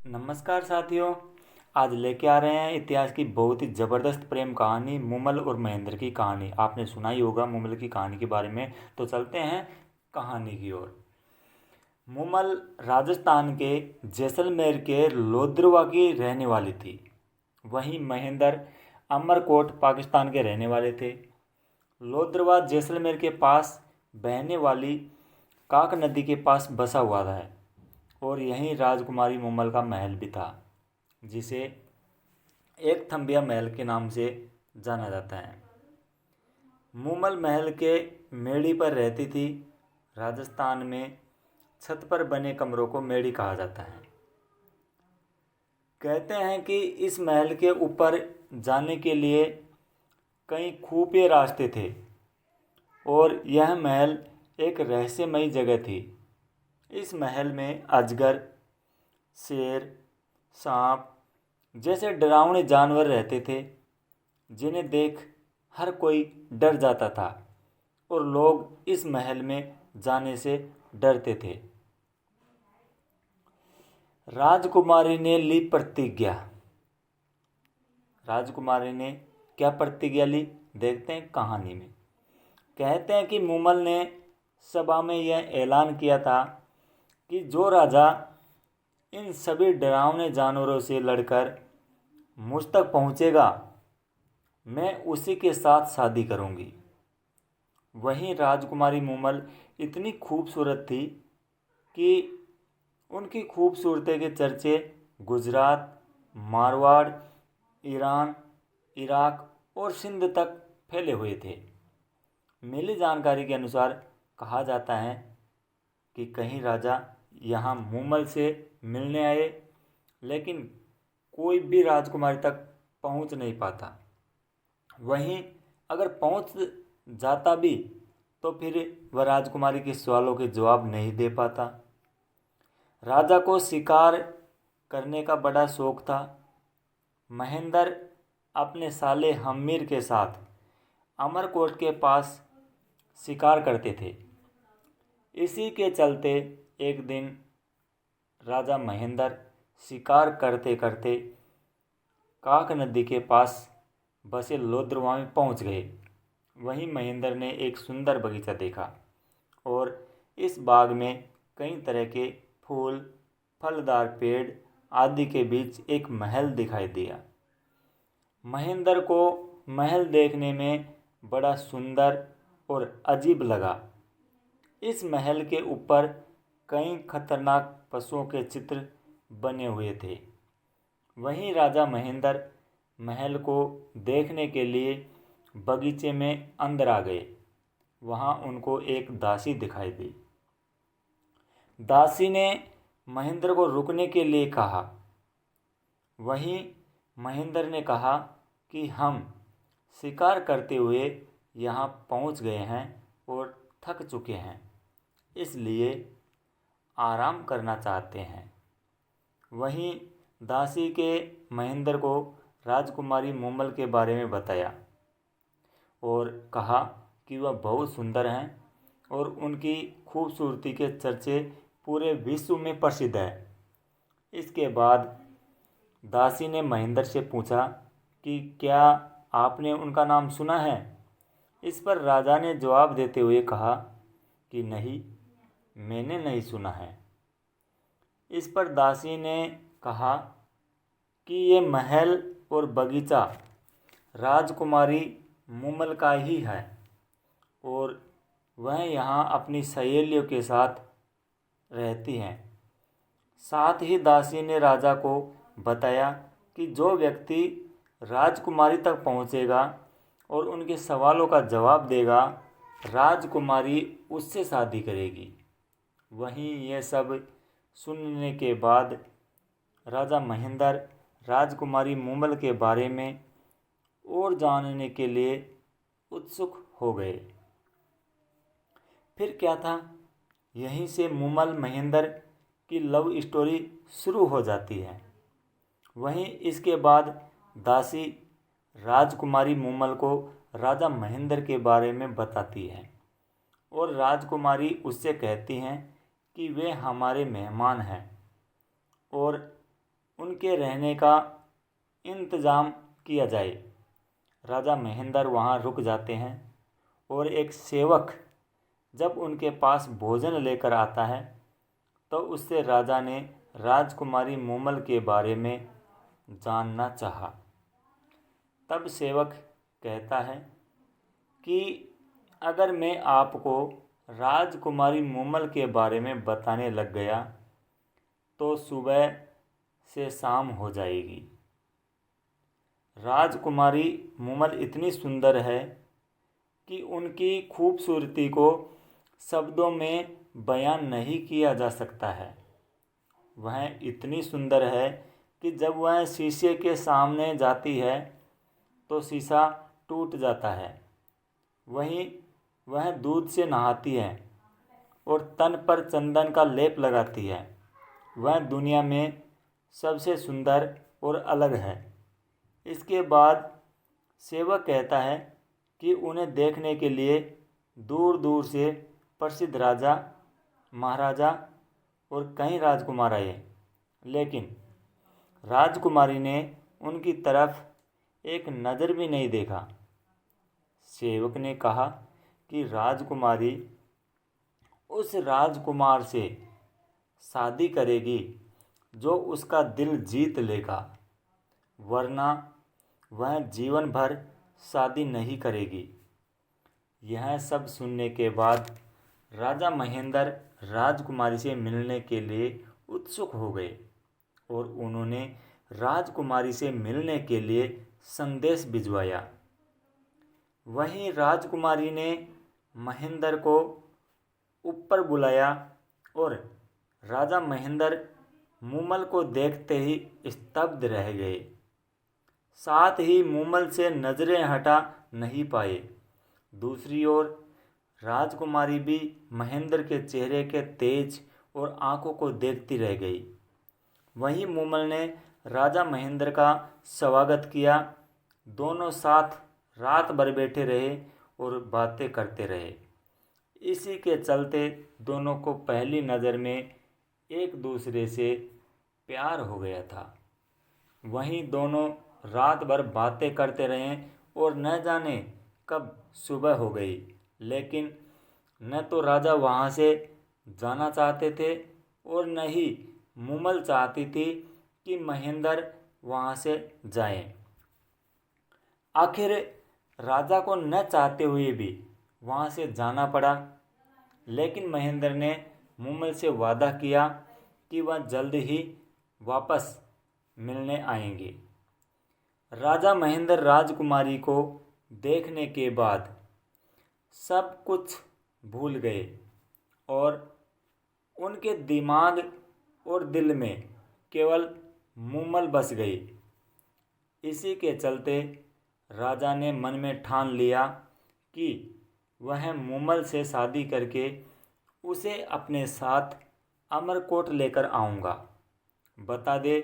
नमस्कार साथियों। आज लेके आ रहे हैं इतिहास की बहुत ही ज़बरदस्त प्रेम कहानी मूमल और महेंद्र की कहानी। आपने सुना ही होगा मूमल की कहानी के बारे में। तो चलते हैं कहानी की ओर। मूमल राजस्थान के जैसलमेर के लोद्रवा की रहने वाली थी। वहीं महेंद्र अमरकोट पाकिस्तान के रहने वाले थे। लोद्रवा जैसलमेर के पास बहने वाली काक नदी के पास बसा हुआ है और यहीं राजकुमारी मूमल का महल भी था, जिसे एक थम्बिया महल के नाम से जाना जाता है। मूमल महल के मेड़ी पर रहती थी। राजस्थान में छत पर बने कमरों को मेड़ी कहा जाता है। कहते हैं कि इस महल के ऊपर जाने के लिए कई खुफिया रास्ते थे और यह महल एक रहस्यमयी जगह थी। इस महल में अजगर, शेर, सांप जैसे डरावने जानवर रहते थे, जिन्हें देख हर कोई डर जाता था और लोग इस महल में जाने से डरते थे। राजकुमारी ने ली प्रतिज्ञा। राजकुमारी ने क्या प्रतिज्ञा ली, देखते हैं कहानी में। कहते हैं कि मूमल ने सभा में यह ऐलान किया था कि जो राजा इन सभी डरावने जानवरों से लड़कर मुझ तक पहुंचेगा, मैं उसी के साथ शादी करूंगी। वहीं राजकुमारी मूमल इतनी खूबसूरत थी कि उनकी खूबसूरती के चर्चे गुजरात, मारवाड़, ईरान, इराक और सिंध तक फैले हुए थे। मिली जानकारी के अनुसार कहा जाता है कि कहीं राजा यहाँ मूमल से मिलने आए, लेकिन कोई भी राजकुमारी तक पहुँच नहीं पाता। वहीं अगर पहुँच जाता भी तो फिर वह राजकुमारी के सवालों के जवाब नहीं दे पाता। राजा को शिकार करने का बड़ा शौक था। महेंद्र अपने साले हम्मीर के साथ अमरकोट के पास शिकार करते थे। इसी के चलते एक दिन राजा महेंद्र शिकार करते करते काक नदी के पास बसे लोद्रवा में पहुंच गए। वहीं महेंद्र ने एक सुंदर बगीचा देखा और इस बाग में कई तरह के फूल, फलदार पेड़ आदि के बीच एक महल दिखाई दिया। महेंद्र को महल देखने में बड़ा सुंदर और अजीब लगा। इस महल के ऊपर कई खतरनाक पशुओं के चित्र बने हुए थे। वहीं राजा महेंद्र महल को देखने के लिए बगीचे में अंदर आ गए। वहां उनको एक दासी दिखाई दी। दासी ने महेंद्र को रुकने के लिए कहा। वहीं महेंद्र ने कहा कि हम शिकार करते हुए यहाँ पहुँच गए हैं और थक चुके हैं, इसलिए आराम करना चाहते हैं। वहीं दासी के महेंद्र को राजकुमारी मूमल के बारे में बताया और कहा कि वह बहुत सुंदर हैं और उनकी खूबसूरती के चर्चे पूरे विश्व में प्रसिद्ध है। इसके बाद दासी ने महेंद्र से पूछा कि क्या आपने उनका नाम सुना है। इस पर राजा ने जवाब देते हुए कहा कि नहीं, मैंने नहीं सुना है। इस पर दासी ने कहा कि ये महल और बगीचा राजकुमारी मूमल का ही है और वह यहाँ अपनी सहेलियों के साथ रहती हैं। साथ ही दासी ने राजा को बताया कि जो व्यक्ति राजकुमारी तक पहुँचेगा और उनके सवालों का जवाब देगा, राजकुमारी उससे शादी करेगी। वहीं यह सब सुनने के बाद राजा महेंद्र राजकुमारी मूमल के बारे में और जानने के लिए उत्सुक हो गए। फिर क्या था, यहीं से मूमल महेंद्र की लव स्टोरी शुरू हो जाती है। वहीं इसके बाद दासी राजकुमारी मूमल को राजा महेंद्र के बारे में बताती है और राजकुमारी उससे कहती हैं कि वे हमारे मेहमान हैं और उनके रहने का इंतज़ाम किया जाए। राजा महेंद्र वहाँ रुक जाते हैं और एक सेवक जब उनके पास भोजन लेकर आता है तो उससे राजा ने राजकुमारी मूमल के बारे में जानना चाहा। तब सेवक कहता है कि अगर मैं आपको राजकुमारी मूमल के बारे में बताने लग गया तो सुबह से शाम हो जाएगी। राजकुमारी मूमल इतनी सुंदर है कि उनकी खूबसूरती को शब्दों में बयान नहीं किया जा सकता है। वह इतनी सुंदर है कि जब वह शीशे के सामने जाती है तो शीशा टूट जाता है। वहीं वह दूध से नहाती है और तन पर चंदन का लेप लगाती है। वह दुनिया में सबसे सुंदर और अलग है। इसके बाद सेवक कहता है कि उन्हें देखने के लिए दूर दूर से प्रसिद्ध राजा, महाराजा और कई राजकुमार आए, लेकिन राजकुमारी ने उनकी तरफ एक नज़र भी नहीं देखा। सेवक ने कहा कि राजकुमारी उस राजकुमार से शादी करेगी जो उसका दिल जीत लेगा, वरना वह जीवन भर शादी नहीं करेगी। यह सब सुनने के बाद राजा महेंद्र राजकुमारी से मिलने के लिए उत्सुक हो गए और उन्होंने राजकुमारी से मिलने के लिए संदेश भिजवाया। वहीं राजकुमारी ने महेंद्र को ऊपर बुलाया और राजा महेंद्र मूमल को देखते ही स्तब्ध रह गए। साथ ही मूमल से नजरें हटा नहीं पाए। दूसरी ओर राजकुमारी भी महेंद्र के चेहरे के तेज और आंखों को देखती रह गई। वहीं मूमल ने राजा महेंद्र का स्वागत किया। दोनों साथ रात भर बैठे रहे और बातें करते रहे। इसी के चलते दोनों को पहली नज़र में एक दूसरे से प्यार हो गया था। वहीं दोनों रात भर बातें करते रहे और न जाने कब सुबह हो गई, लेकिन न तो राजा वहाँ से जाना चाहते थे और न ही मूमल चाहती थी कि महेंद्र वहाँ से जाएं। आखिर राजा को न चाहते हुए भी वहाँ से जाना पड़ा, लेकिन महेंद्र ने मूमल से वादा किया कि वह जल्द ही वापस मिलने आएंगे। राजा महेंद्र राजकुमारी को देखने के बाद सब कुछ भूल गए और उनके दिमाग और दिल में केवल मूमल बस गई। इसी के चलते राजा ने मन में ठान लिया कि वह मूमल से शादी करके उसे अपने साथ अमरकोट लेकर आऊँगा। बता दे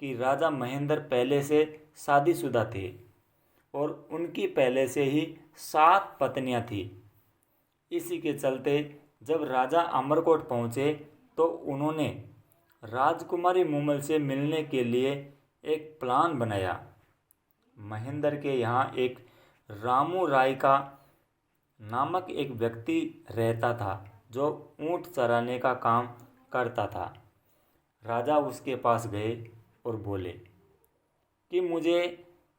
कि राजा महेंद्र पहले से शादीशुदा थे और उनकी पहले से ही 7 पत्नियां थीं। इसी के चलते जब राजा अमरकोट पहुँचे तो उन्होंने राजकुमारी मूमल से मिलने के लिए एक प्लान बनाया। महेंद्र के यहाँ एक रामू राय का नामक एक व्यक्ति रहता था जो ऊँट चराने का काम करता था। राजा उसके पास गए और बोले कि मुझे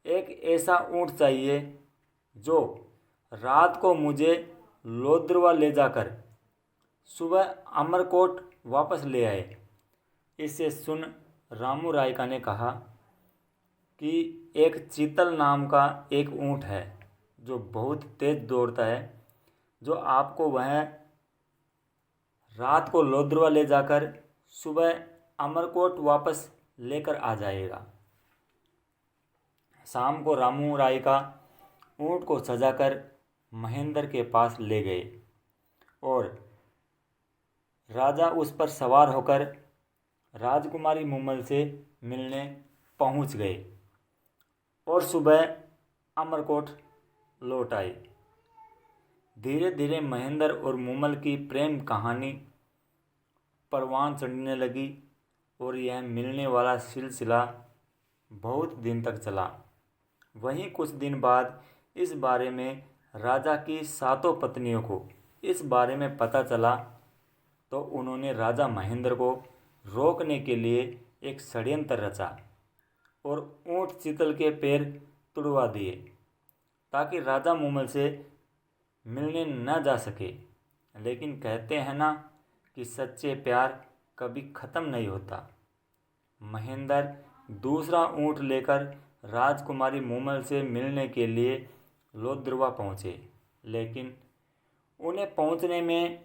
एक ऐसा ऊँट चाहिए जो रात को मुझे लोद्रवा ले जाकर सुबह अमरकोट वापस ले आए। इसे सुन रामू रायका ने कहा कि एक चीतल नाम का एक ऊँट है जो बहुत तेज दौड़ता है, जो आपको वह रात को लोद्रवा ले जाकर सुबह अमरकोट वापस लेकर आ जाएगा। शाम को रामू राय का ऊँट को सजाकर महेंद्र के पास ले गए और राजा उस पर सवार होकर राजकुमारी मूमल से मिलने पहुंच गए और सुबह अमरकोट लौट आए। धीरे धीरे महेंद्र और मूमल की प्रेम कहानी परवान चढ़ने लगी। और यह मिलने वाला सिलसिला बहुत दिन तक चला। वहीं कुछ दिन बाद इस बारे में राजा की 7 पत्नियों को इस बारे में पता चला, तो उन्होंने राजा महेंद्र को रोकने के लिए एक षड्यंत्र रचा और ऊंट चितल के पैर तुड़वा दिए ताकि राजा मूमल से मिलने न जा सके। लेकिन कहते हैं ना कि सच्चे प्यार कभी ख़त्म नहीं होता। महेंद्र दूसरा ऊंट लेकर राजकुमारी मूमल से मिलने के लिए लोद्रवा पहुँचे, लेकिन उन्हें पहुँचने में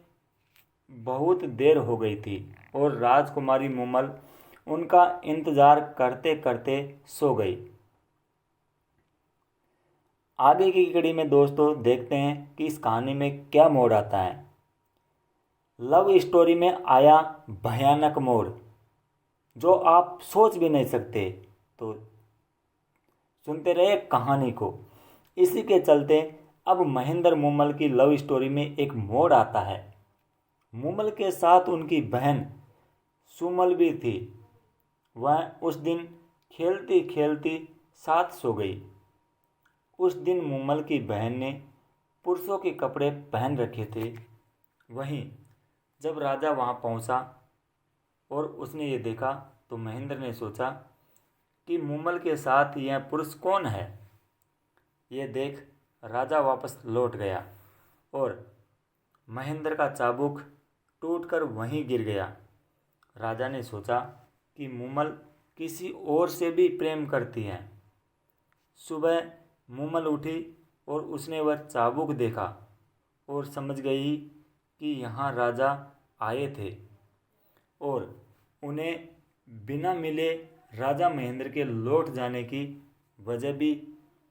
बहुत देर हो गई थी और राजकुमारी मूमल उनका इंतज़ार करते करते सो गई। आगे की कड़ी में दोस्तों देखते हैं कि इस कहानी में क्या मोड़ आता है। लव स्टोरी में आया भयानक मोड़ जो आप सोच भी नहीं सकते, तो सुनते रहे कहानी को। इसी के चलते अब महेंद्र मूमल की लव स्टोरी में एक मोड़ आता है। मूमल के साथ उनकी बहन सुमल भी थी। वह उस दिन खेलती खेलती साथ सो गई। उस दिन मूमल की बहन ने पुरुषों के कपड़े पहन रखे थे। वहीं जब राजा वहां पहुंचा और उसने ये देखा, तो महेंद्र ने सोचा कि मूमल के साथ यह पुरुष कौन है। ये देख राजा वापस लौट गया और महेंद्र का चाबुक टूटकर वहीं गिर गया। राजा ने सोचा कि मूमल किसी और से भी प्रेम करती है। सुबह मूमल उठी और उसने वह चाबुक देखा और समझ गई कि यहाँ राजा आए थे और उन्हें बिना मिले राजा महेंद्र के लौट जाने की वजह भी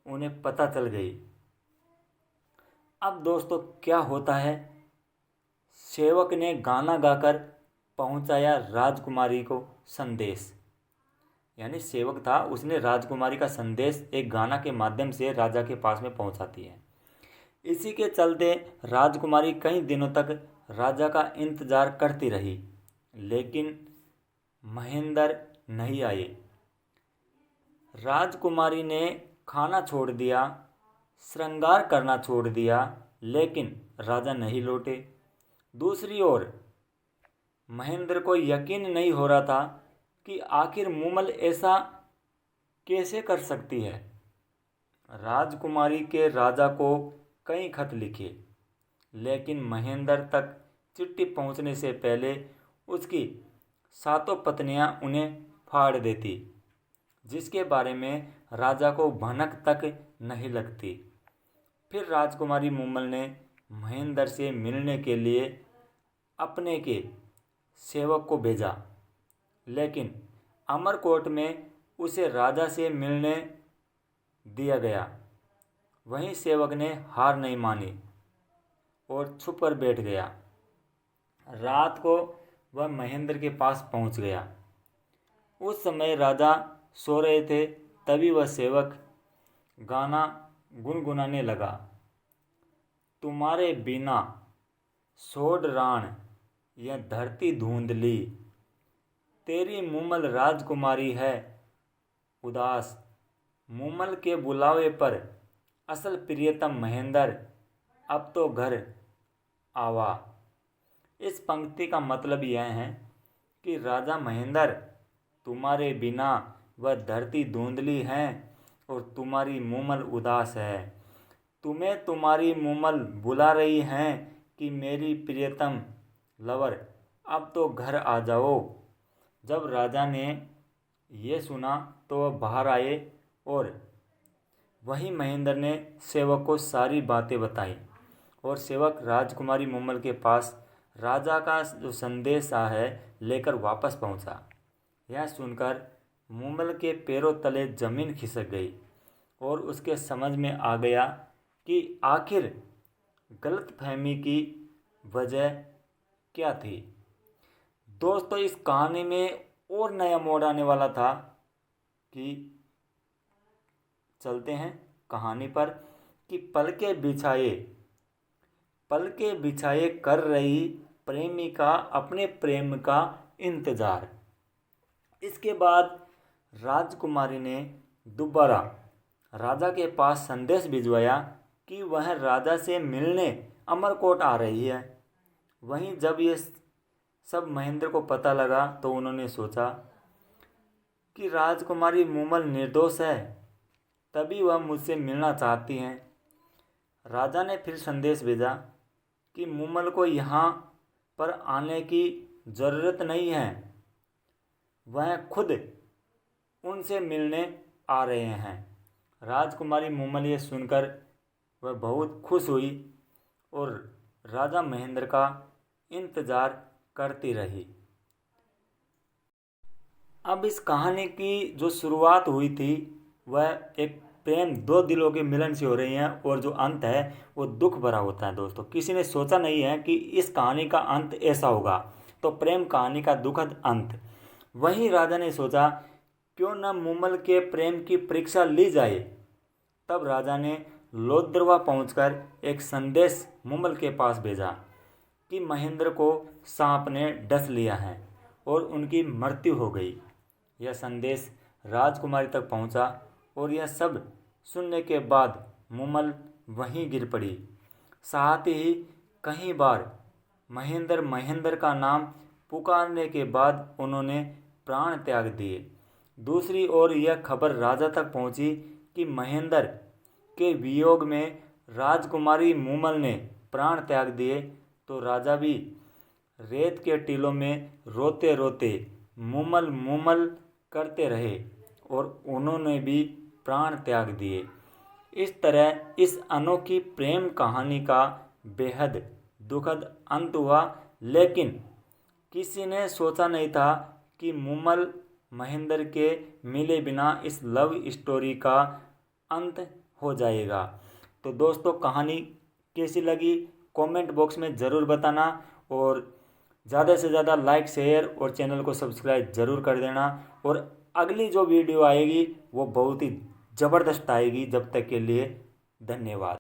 उन्हें पता चल गई। अब दोस्तों क्या होता है, सेवक ने गाना गाकर पहुंचाया राजकुमारी को संदेश। यानी सेवक था, उसने राजकुमारी का संदेश एक गाना के माध्यम से राजा के पास में पहुंचाती है। इसी के चलते राजकुमारी कई दिनों तक राजा का इंतजार करती रही, लेकिन महेंद्र नहीं आए। राजकुमारी ने खाना छोड़ दिया, श्रृंगार करना छोड़ दिया, लेकिन राजा नहीं लौटे। दूसरी ओर महेंद्र को यकीन नहीं हो रहा था कि आखिर मूमल ऐसा कैसे कर सकती है। राजकुमारी के राजा को कई खत लिखे, लेकिन महेंद्र तक चिट्ठी पहुंचने से पहले उसकी 7 पत्नियां उन्हें फाड़ देती, जिसके बारे में राजा को भनक तक नहीं लगती। फिर राजकुमारी मूमल ने महेंद्र से मिलने के लिए अपने के सेवक को भेजा, लेकिन अमरकोट में उसे राजा से मिलने दिया गया। वहीं सेवक ने हार नहीं मानी और छुप कर बैठ गया। रात को वह महेंद्र के पास पहुंच गया। उस समय राजा सो रहे थे, तभी वह सेवक गाना गुनगुनाने लगा। तुम्हारे बिना सोड राण यह धरती धुंधली, तेरी मूमल राजकुमारी है उदास। मूमल के बुलावे पर असल प्रियतम महेंद्र अब तो घर आवा। इस पंक्ति का मतलब यह है कि राजा महेंद्र, तुम्हारे बिना वह धरती धुंधली है और तुम्हारी मूमल उदास है। तुम्हें तुम्हारी मूमल बुला रही हैं कि मेरी प्रियतम लवर अब तो घर आ जाओ। जब राजा ने यह सुना तो वह बाहर आए और वहीं महेंद्र ने सेवक को सारी बातें बताई और सेवक राजकुमारी मूमल के पास राजा का जो संदेश है लेकर वापस पहुंचा। यह सुनकर मूमल के पैरों तले जमीन खिसक गई और उसके समझ में आ गया कि आखिर गलतफहमी की वजह क्या थी। दोस्तों इस कहानी में और नया मोड़ आने वाला था कि चलते हैं कहानी पर कि पलके बिछाए कर रही प्रेमिका अपने प्रेम का इंतजार। इसके बाद राजकुमारी ने दोबारा राजा के पास संदेश भिजवाया कि वह राजा से मिलने अमरकोट आ रही है। वहीं जब ये सब महेंद्र को पता लगा तो उन्होंने सोचा कि राजकुमारी मूमल निर्दोष है, तभी वह मुझसे मिलना चाहती हैं। राजा ने फिर संदेश भेजा कि मूमल को यहाँ पर आने की ज़रूरत नहीं है, वह खुद उनसे मिलने आ रहे हैं। राजकुमारी मूमल ये सुनकर वह बहुत खुश हुई और राजा महेंद्र का इंतज़ार करती रही। अब इस कहानी की जो शुरुआत हुई थी वह एक प्रेम दो दिलों के मिलन से हो रही है और जो अंत है वो दुख भरा होता है। दोस्तों, किसी ने सोचा नहीं है कि इस कहानी का अंत ऐसा होगा, तो प्रेम कहानी का दुखद अंत। वहीं राजा ने सोचा क्यों न मूमल के प्रेम की परीक्षा ली जाए। तब राजा ने लोद्रवा पहुंचकर एक संदेश मूमल के पास भेजा कि महेंद्र को सांप ने डस लिया है और उनकी मृत्यु हो गई। यह संदेश राजकुमारी तक पहुंचा और यह सब सुनने के बाद मूमल वहीं गिर पड़ी। साथ ही कई बार महेंद्र महेंद्र का नाम पुकारने के बाद उन्होंने प्राण त्याग दिए। दूसरी ओर यह खबर राजा तक पहुंची कि महेंद्र के वियोग में राजकुमारी मूमल ने प्राण त्याग दिए, तो राजा भी रेत के टीलों में रोते रोते मूमल मूमल करते रहे और उन्होंने भी प्राण त्याग दिए। इस तरह इस अनोखी प्रेम कहानी का बेहद दुखद अंत हुआ, लेकिन किसी ने सोचा नहीं था कि मूमल महेंद्र के मिले बिना इस लव स्टोरी का अंत हो जाएगा। तो दोस्तों, कहानी कैसी लगी कमेंट बॉक्स में ज़रूर बताना और ज़्यादा से ज़्यादा लाइक शेयर और चैनल को सब्सक्राइब ज़रूर कर देना। और अगली जो वीडियो आएगी वो बहुत ही ज़बरदस्त आएगी। जब तक के लिए धन्यवाद।